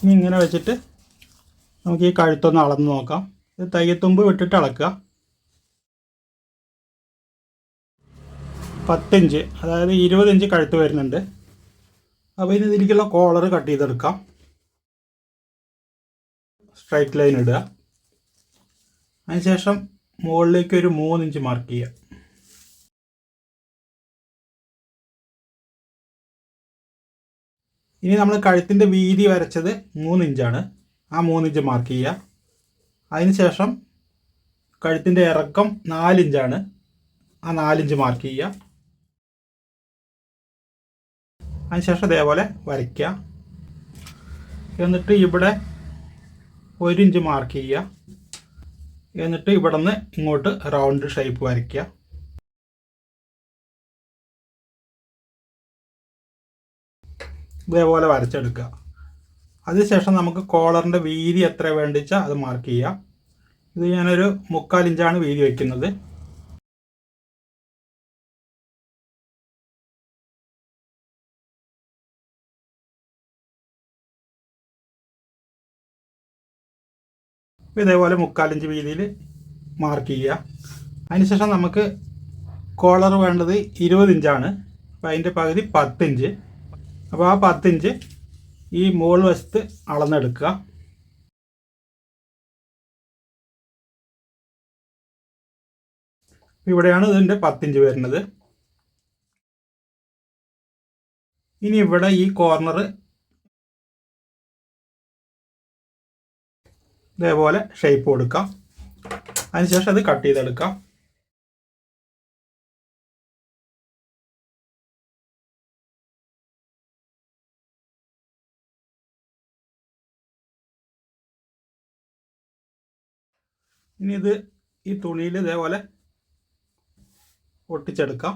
ഇനി ഇങ്ങനെ വെച്ചിട്ട് നമുക്ക് ഈ കഴുത്തൊന്ന് അളന്ന് നോക്കാം. ഇത് തയ്യത്തുമ്പ് വിട്ടിട്ട് അളക്കുക. 10 ഇഞ്ച്, അതായത് 20 ഇഞ്ച് കഴുത്ത് വരുന്നുണ്ട്. അപ്പോൾ ഇനി ഇതിലേക്കുള്ള കോളർ കട്ട് ചെയ്തെടുക്കാം. സ്ട്രൈറ്റ് ലൈൻ ഇടുക. അതിനുശേഷം മുകളിലേക്ക് ഒരു 3 ഇഞ്ച് മാർക്ക് ചെയ്യുക. ഇനി നമ്മൾ കഴുത്തിൻ്റെ വീതി വരച്ചത് 3 ഇഞ്ചാണ്. ആ 3 ഇഞ്ച് മാർക്ക് ചെയ്യുക. അതിനുശേഷം കഴുത്തിൻ്റെ ഇറക്കം 4 ഇഞ്ചാണ്. ആ 4 ഇഞ്ച് മാർക്ക് ചെയ്യുക. അതിനുശേഷം ഇതേപോലെ വരയ്ക്കുക. എന്നിട്ട് ഇവിടെ 1 ഇഞ്ച് മാർക്ക് ചെയ്യുക. എന്നിട്ട് ഇവിടെ നിന്ന് ഇങ്ങോട്ട് റൗണ്ട് ഷേപ്പ് വരയ്ക്കുക. ഇതേപോലെ വരച്ചെടുക്കുക. അതിനുശേഷം നമുക്ക് കോളറിൻ്റെ വീതി എത്ര വേണ്ടിച്ചാൽ അത് മാർക്ക് ചെയ്യാം. ഇത് ഞാനൊരു 3/4 ഇഞ്ചാണ് വീതി വയ്ക്കുന്നത്. ഇതേപോലെ 3/4 ഇഞ്ച് വീതിയിൽ മാർക്ക് ചെയ്യുക. അതിനുശേഷം നമുക്ക് കോളർ വേണ്ടത് 20 ഇഞ്ചാണ്. അപ്പോൾ അതിൻ്റെ പകുതി 10 ഇഞ്ച്. അപ്പോൾ ആ 10 ഇഞ്ച് ഈ മുകൾ വശത്ത് അളന്നെടുക്കുക. ഇവിടെയാണ് ഇതിൻ്റെ 10 ഇഞ്ച് വരുന്നത്. ഇനി ഇവിടെ ഈ കോർണർ ഇതേപോലെ ഷേപ്പ് കൊടുക്കാം. അതിനുശേഷം അത് കട്ട് ചെയ്തെടുക്കാം. ഇനി ഇത് ഈ തുണിയിൽ ഇതേപോലെ ഒട്ടിച്ചെടുക്കാം.